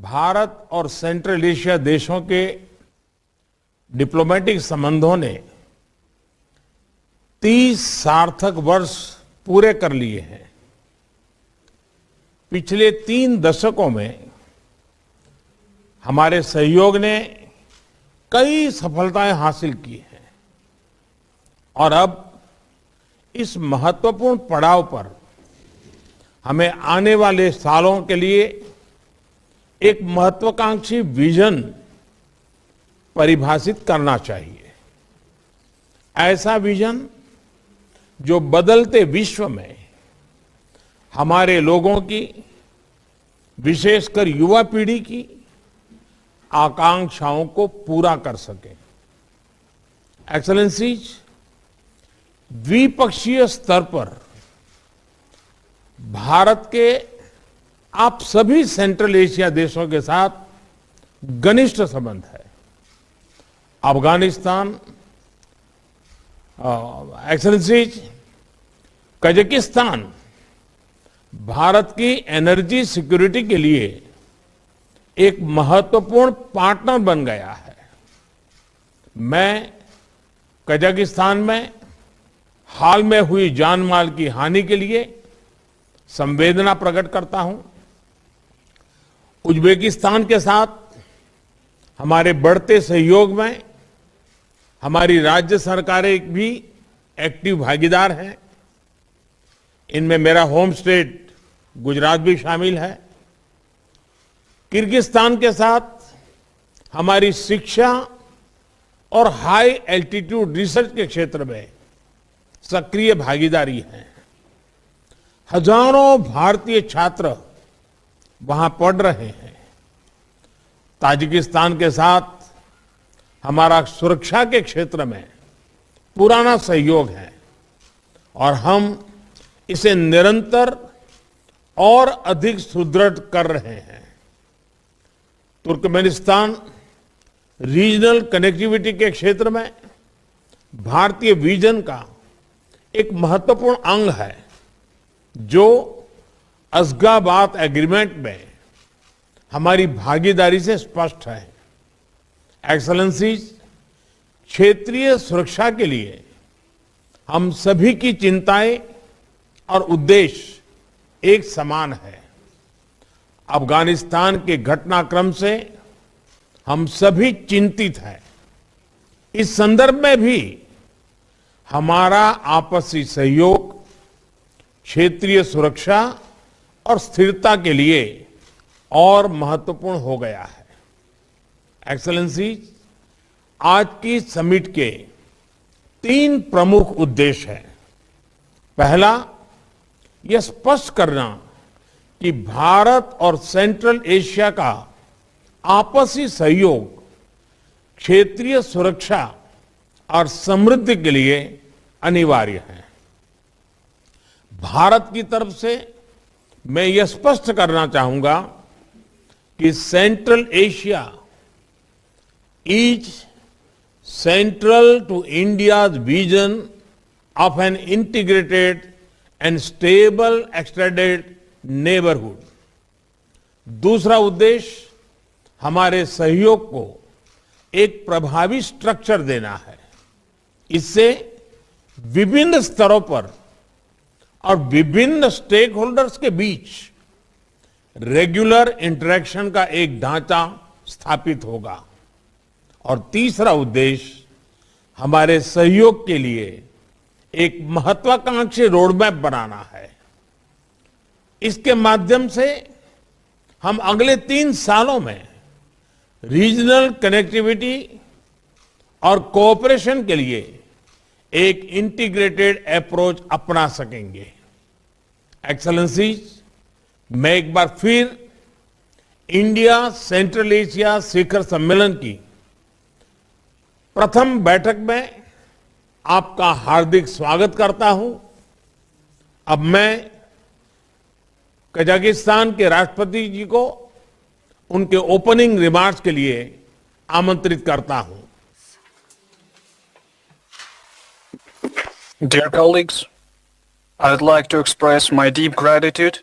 भारत और central Asia देशों के डिप्लोमेटिक संबंधों ने 30 सार्थक वर्ष पूरे कर लिए हैं। पिछले 3 दशकों में हमारे सहयोग ने कई सफलताएं हासिल की हैं और अब इस महत्वपूर्ण पड़ाव पर हमें आने वाले सालों के लिए एक महत्वाकांक्षी विजन परिभाषित करना चाहिए। ऐसा विजन जो बदलते विश्व में हमारे लोगों की, विशेषकर युवा पीढ़ी की आकांक्षाओं को पूरा कर सके। एक्सेलेंसीज, द्विपक्षीय स्तर पर भारत के आप सभी सेंट्रल एशिया देशों के साथ घनिष्ठ संबंध है। अफगानिस्तान, एक्सेलेंसीज, कजाकिस्तान भारत की एनर्जी सिक्योरिटी के लिए एक महत्वपूर्ण पार्टनर बन गया है। मैं कजाकिस्तान में हाल में हुई जान माल की हानि के लिए संवेदना प्रकट करता हूं। उज्बेकिस्तान के साथ हमारे बढ़ते सहयोग में हमारी राज्य सरकारें भी एक्टिव भागीदार हैं। इनमें मेरा होम स्टेट गुजरात भी शामिल है। किर्गिस्तान के साथ हमारी शिक्षा और हाई एल्टीट्यूड रिसर्च के क्षेत्र में सक्रिय भागीदारी है। हजारों भारतीय छात्र वहां पढ़ रहे हैं। ताजिकिस्तान के साथ हमारा सुरक्षा के क्षेत्र में पुराना सहयोग है और हम इसे निरंतर और अधिक सुदृढ़ कर रहे हैं। तुर्कमेनिस्तान रीजनल कनेक्टिविटी के क्षेत्र में भारतीय विजन का एक महत्वपूर्ण अंग है, जो अशगाबाद एग्रीमेंट में हमारी भागीदारी से स्पष्ट है। एक्सेलेंसीज, क्षेत्रीय सुरक्षा के लिए हम सभी की चिंताएं और उद्देश्य एक समान है। अफगानिस्तान के घटनाक्रम से हम सभी चिंतित हैं। इस संदर्भ में भी हमारा आपसी सहयोग क्षेत्रीय सुरक्षा और स्थिरता के लिए और महत्वपूर्ण हो गया है। एक्सेलेंसीज, आज की समिट के 3 प्रमुख उद्देश्य हैं। पहला, यह स्पष्ट करना कि भारत और सेंट्रल एशिया का आपसी सहयोग क्षेत्रीय सुरक्षा और समृद्धि के लिए अनिवार्य है। भारत की तरफ से मैं यह स्पष्ट करना चाहूंगा कि Central Asia is central to India's vision of an integrated and stable extended neighbourhood. दूसरा उद्देश्य हमारे सहयोग को एक प्रभावी स्ट्रक्चर देना है। इससे विभिन्न स्तरों पर और विभिन्न स्टेक होल्डर्स के बीच रेगुलर इंटरेक्शन का एक ढांचा स्थापित होगा। और तीसरा उद्देश्य हमारे सहयोग के लिए एक महत्वाकांक्षी रोडमैप बनाना है। इसके माध्यम से हम अगले 3 सालों में रीजनल कनेक्टिविटी और कोऑपरेशन के लिए एक इंटीग्रेटेड अप्रोच अपना सकेंगे। एक्सेलेंसीज, मैं एक बार फिर इंडिया सेंट्रल एशिया शिखर सम्मेलन की प्रथम बैठक में आपका हार्दिक स्वागत करता हूं। अब मैं कजाकिस्तान के राष्ट्रपति जी को उनके ओपनिंग रिमार्क्स के लिए आमंत्रित करता हूं। Dear colleagues, I would like to express my deep gratitude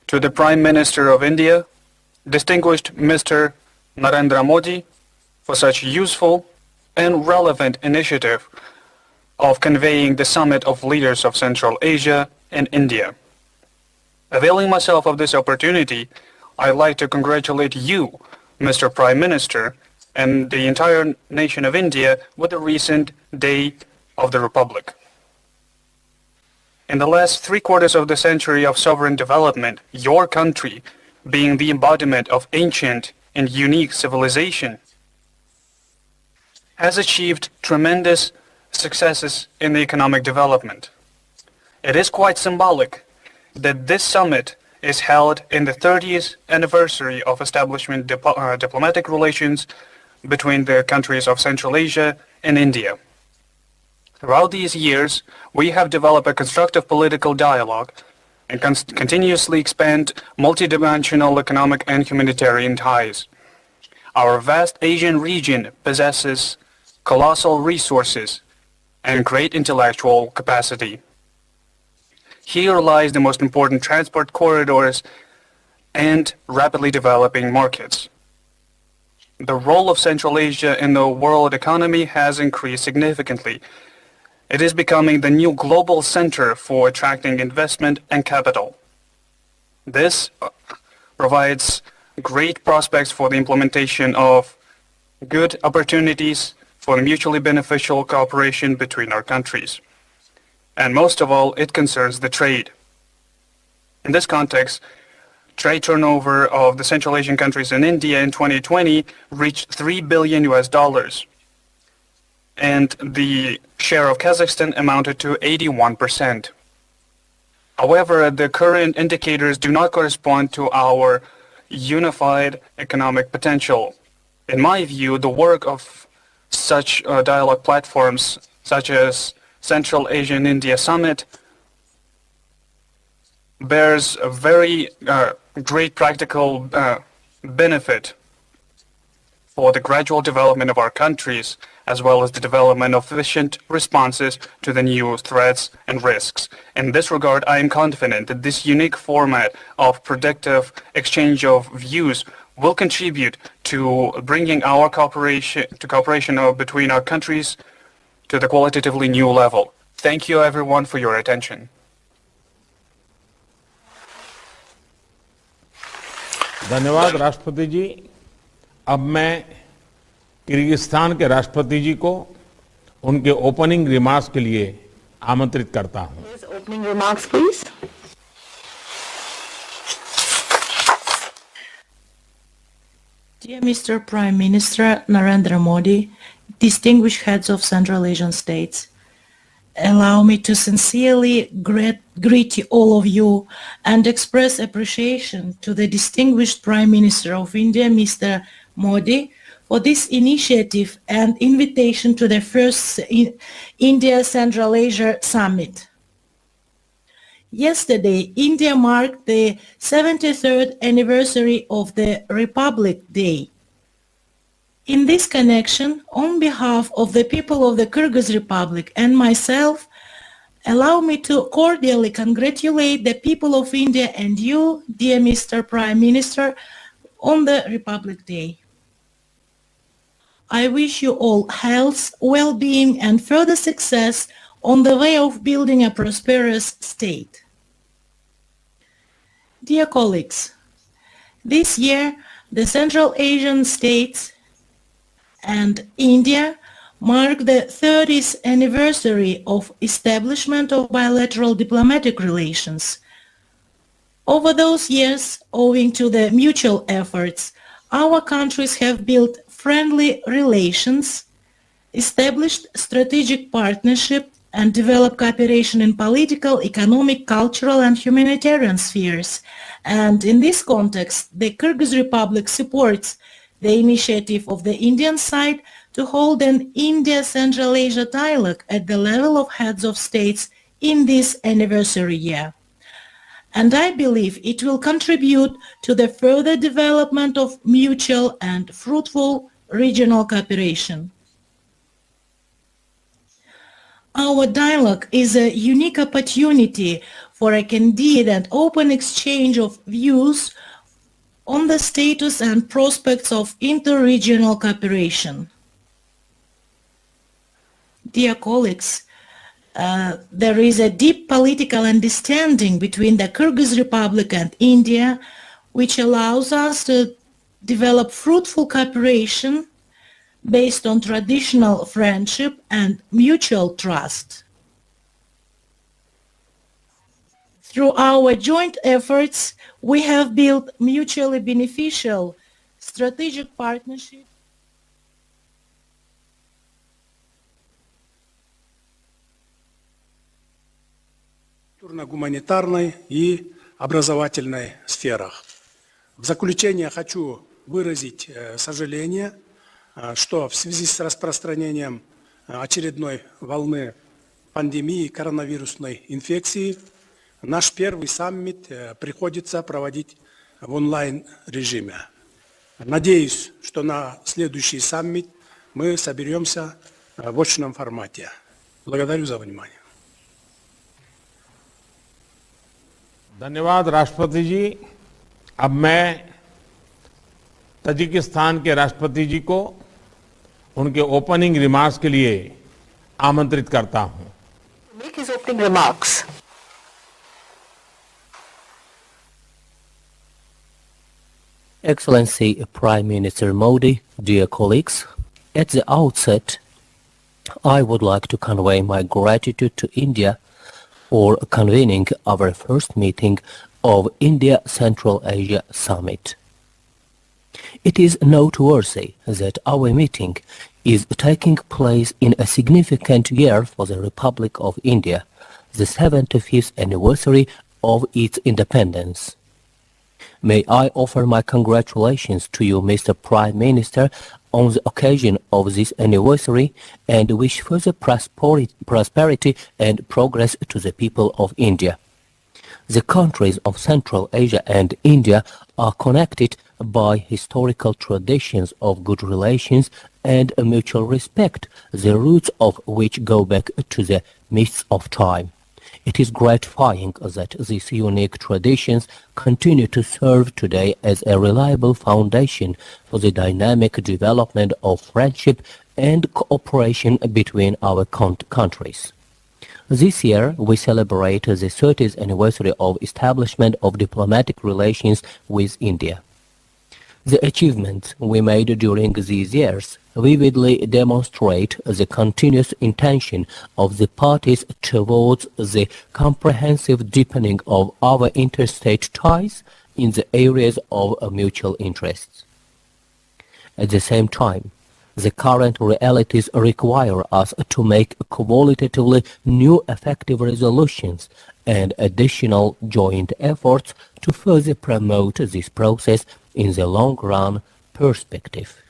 to the Prime Minister of India, distinguished Mr. Narendra Modi for such useful and relevant initiative of conveying the summit of leaders of Central Asia and India. Availing myself of this opportunity, I'd like to congratulate you, Mr. Prime Minister, and the entire nation of India with the recent Day of the Republic. In the last 3/4 of the century of sovereign development, your country, being the embodiment of ancient and unique civilization, has achieved tremendous successes in the economic development. It is quite symbolic that this summit is held in the 30th anniversary of establishment diplomatic relations between the countries of Central Asia and India. Throughout these years, we have developed a constructive political dialogue and continuously expand multidimensional economic and humanitarian ties. Our vast Asian region possesses colossal resources and great intellectual capacity. Here lies the most important transport corridors and rapidly developing markets. The role of Central Asia in the world economy has increased significantly. It is becoming the new global center for attracting investment and capital. This provides great prospects for the implementation of good opportunities for mutually beneficial cooperation between our countries. And most of all, it concerns the trade. In this context, trade turnover of the Central Asian countries and India in 2020 reached $3 billion, and the share of Kazakhstan amounted to 81%. However, the current indicators do not correspond to our unified economic potential. In my view, the work of such dialogue platforms, such as Central Asian India Summit, bears a very great practical benefit for the gradual development of our countries, as well as the development of efficient responses to the new threats and risks. In this regard, I am confident that this unique format of productive exchange of views will contribute to bringing our cooperation between our countries to the qualitatively new level. Thank you everyone for your attention. धन्यवाद राष्ट्रपति जी। अब मैं Kyrgyzstan के राष्ट्रपति जी को उनके opening remarks के लिए आमंत्रित करता हूं। Opening remarks, please. Dear Mr. Prime Minister Narendra Modi, distinguished heads of Central Asian states, allow me to sincerely greet all of you and express appreciation to the distinguished Prime Minister of India, Mr. Modi, for this initiative and invitation to the first India-Central Asia Summit. Yesterday, India marked the 73rd anniversary of the Republic Day. In this connection, on behalf of the people of the Kyrgyz Republic and myself, allow me to cordially congratulate the people of India and you, dear Mr. Prime Minister, on the Republic Day. I wish you all health, well-being and further success on the way of building a prosperous state. Dear colleagues, this year the Central Asian states and India mark the 30th anniversary of establishment of bilateral diplomatic relations. Over those years, owing to the mutual efforts, our countries have built friendly relations, established strategic partnership, and developed cooperation in political, economic, cultural, and humanitarian spheres. And in this context, the Kyrgyz Republic supports the initiative of the Indian side to hold an India-Central Asia dialogue at the level of heads of states in this anniversary year. And I believe it will contribute to the further development of mutual and fruitful regional cooperation. Our dialogue is a unique opportunity for a candid and open exchange of views on the status and prospects of inter-regional cooperation. Dear colleagues, there is a deep political understanding between the Kyrgyz Republic and India, which allows us to develop fruitful cooperation based on traditional friendship and mutual trust. Through our joint efforts, we have built mutually beneficial strategic partnerships культурно-гуманитарной и образовательной сферах. В заключение хочу выразить сожаление, что в связи с распространением очередной волны пандемии коронавирусной инфекции наш первый саммит приходится проводить в онлайн-режиме. Надеюсь, что на следующий саммит мы соберемся в очном формате. Благодарю за внимание. धन्यवाद राष्ट्रपति जी। अब मैं Tajikistan के राष्ट्रपति जी को उनके opening remarks के लिए आमंत्रित करता हूं। Make his opening remarks. Excellency Prime Minister Modi, dear colleagues, at the outset, I would like to convey my gratitude to India for convening our first meeting of India-Central Asia Summit. It is noteworthy that our meeting is taking place in a significant year for the Republic of India, the 75th anniversary of its independence. May I offer my congratulations to you, Mr. Prime Minister, on the occasion of this anniversary and wish further prosperity and progress to the people of India. The countries of Central Asia and India are connected by historical traditions of good relations and a mutual respect, the roots of which go back to the mists of time. It is gratifying that these unique traditions continue to serve today as a reliable foundation for the dynamic development of friendship and cooperation between our countries. This year, we celebrate the 30th anniversary of establishment of diplomatic relations with India. The achievements we made during these years vividly demonstrate the continuous intention of the parties towards the comprehensive deepening of our interstate ties in the areas of mutual interests. At the same time, the current realities require us to make qualitatively new effective resolutions and additional joint efforts to further promote this process in the long-run perspective.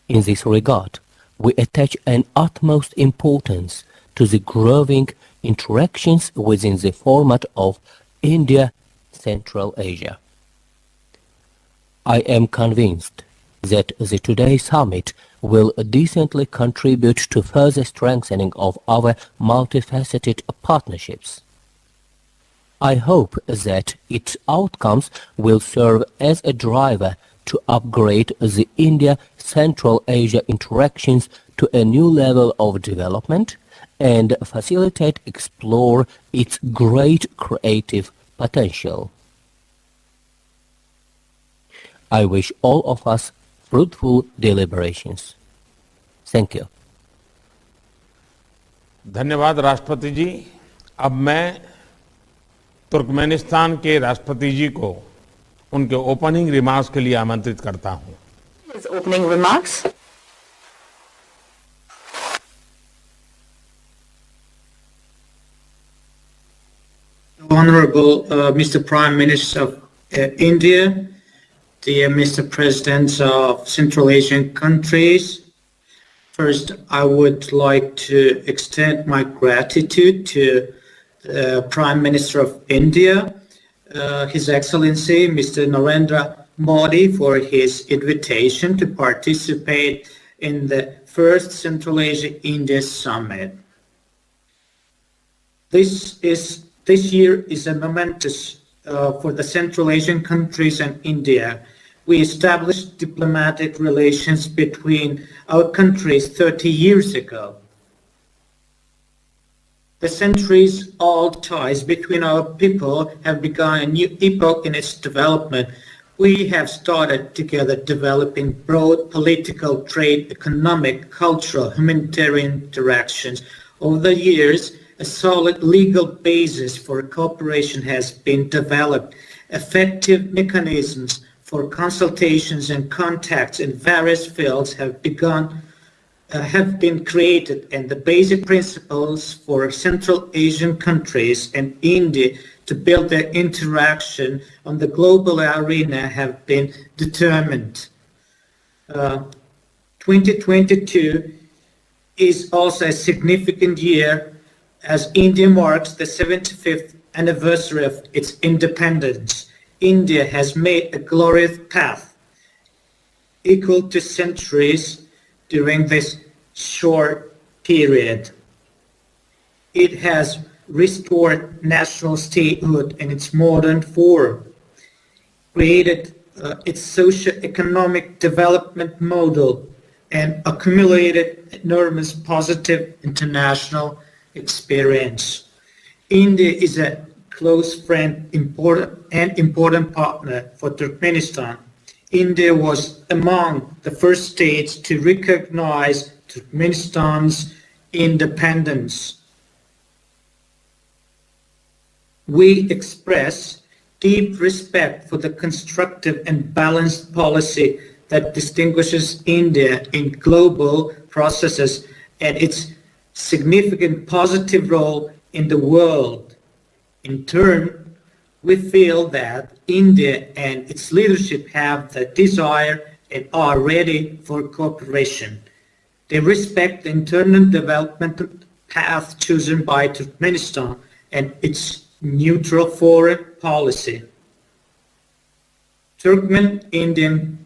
In this regard, we attach an utmost importance to the growing interactions within the format of India-Central Asia. I am convinced that the today's summit will decently contribute to further strengthening of our multifaceted partnerships. I hope that its outcomes will serve as a driver to upgrade the India-Central Asia interactions to a new level of development and facilitate explore its great creative potential. I wish all of us fruitful deliberations. Thank you. धन्यवाद राष्ट्रपति जी। अब मैं Turkmenistan के राष्ट्रपति जी को उनके opening remarks के लिए आमंत्रित करता हूं। His opening remarks. Honorable Mr. Prime Minister of India, dear Mr. Presidents of Central Asian countries, first I would like to extend my gratitude to the Prime Minister of India, His Excellency Mr. Narendra Modi, for his invitation to participate in the first Central Asia-India Summit. This year is a momentous for the Central Asian countries and India. We established diplomatic relations between our countries 30 years ago. The centuries-old ties between our people have begun a new epoch in its development. We have started together developing broad political, trade, economic, cultural, humanitarian interactions. Over the years, a solid legal basis for cooperation has been developed. Effective mechanisms for consultations and contacts in various fields have been created, and the basic principles for Central Asian countries and India to build their interaction on the global arena have been determined. 2022 is also a significant year as India marks the 75th anniversary of its independence. India has made a glorious path equal to centuries during this short period. It has restored national statehood in its modern form, created its socio-economic development model, and accumulated enormous positive international experience. India is a close friend and important partner for Turkmenistan. India was among the first states to recognize Turkmenistan's independence. We express deep respect for the constructive and balanced policy that distinguishes India in global processes and its significant positive role in the world. In turn, we feel that India and its leadership have the desire and are ready for cooperation. They respect the internal development path chosen by Turkmenistan and its neutral foreign policy. Turkmen-Indian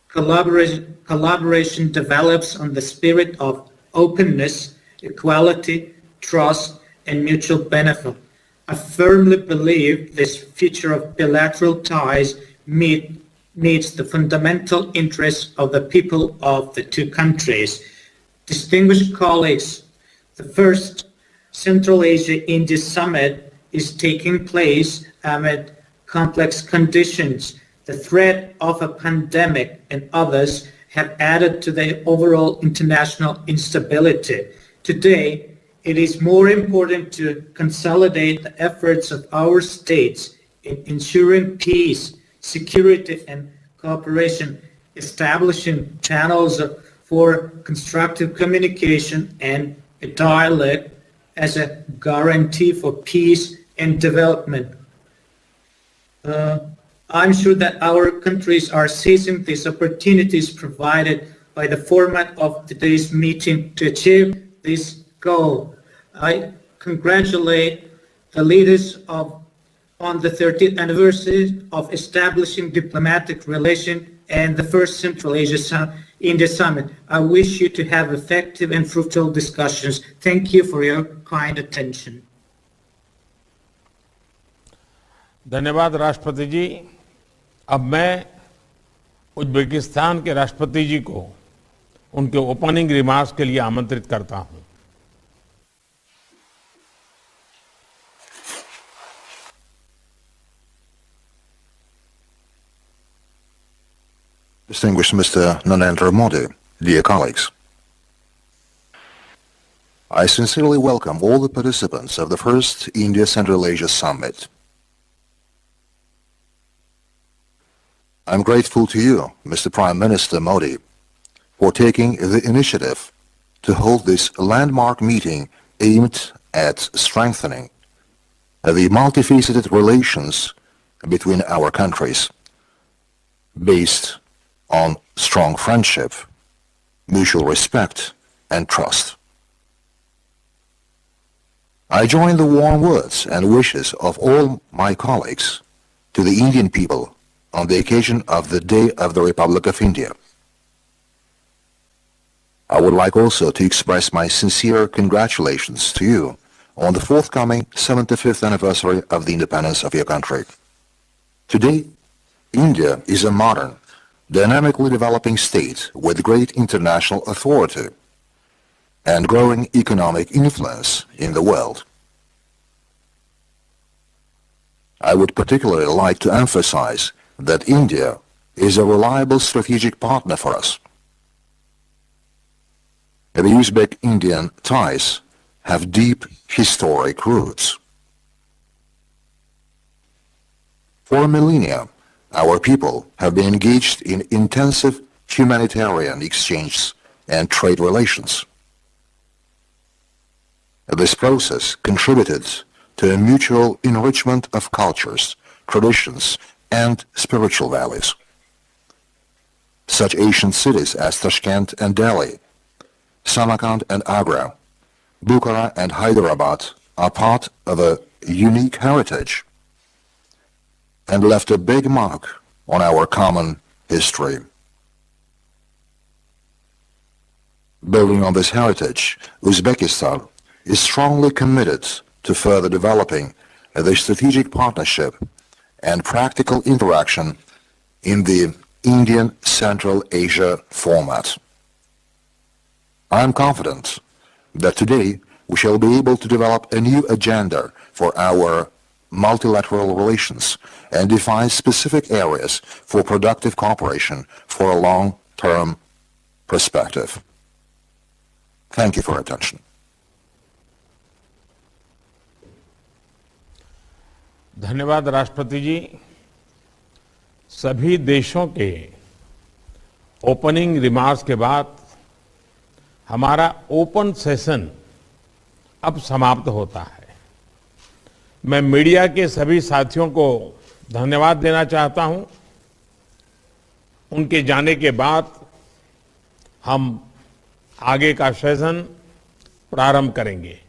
collaboration develops on the spirit of openness, equality, trust, and mutual benefit. I firmly believe this future of bilateral ties meets the fundamental interests of the people of the two countries. Distinguished colleagues, the first Central Asia-India Summit is taking place amid complex conditions. The threat of a pandemic and others have added to the overall international instability. Today, it is more important to consolidate the efforts of our states in ensuring peace, security, and cooperation, establishing channels for constructive communication and a dialogue as a guarantee for peace and development. I'm sure that our countries are seizing these opportunities provided by the format of today's meeting to achieve this goal. I congratulate the leaders on the 30th anniversary of establishing diplomatic relations and the first Central Asia-India Summit. I wish you to have effective and fruitful discussions. Thank you for your kind attention. धन्यवाद राष्ट्रपति जी। अब मैं Uzbekistan के राष्ट्रपति जी को उनके opening remarks के लिए आमंत्रित करता हूं। Distinguished Mr. Narendra Modi, dear colleagues, I sincerely welcome all the participants of the first India-Central Asia Summit. I'm grateful to you, Mr. Prime Minister Modi, for taking the initiative to hold this landmark meeting aimed at strengthening the multifaceted relations between our countries, based on strong friendship, mutual respect, and trust. I join the warm words and wishes of all my colleagues to the Indian people on the occasion of the Day of the Republic of India. I would like also to express my sincere congratulations to you on the forthcoming 75th anniversary of the independence of your country. Today, India is a modern, dynamically developing state with great international authority and growing economic influence in the world. I would particularly like to emphasize that India is a reliable strategic partner for us. The Uzbek-Indian ties have deep historic roots. For millennia, our people have been engaged in intensive humanitarian exchanges and trade relations. This process contributed to a mutual enrichment of cultures, traditions, and spiritual values. Such ancient cities as Tashkent and Delhi, Samarkand and Agra, Bukhara and Hyderabad are part of a unique heritage and left a big mark on our common history. Building on this heritage, Uzbekistan is strongly committed to further developing the strategic partnership and practical interaction in the Indian Central Asia format. I am confident that today we shall be able to develop a new agenda for our multilateral relations and define specific areas for productive cooperation for a long-term perspective. Thank you for your attention. धन्यवाद राष्ट्रपति जी। सभी देशों के opening remarks के बाद हमारा open session अब समाप्त होता है। मैं मीडिया के सभी साथियों को धन्यवाद देना चाहता हूं। उनके जाने के बाद हम आगे का सेशन प्रारंभ करेंगे।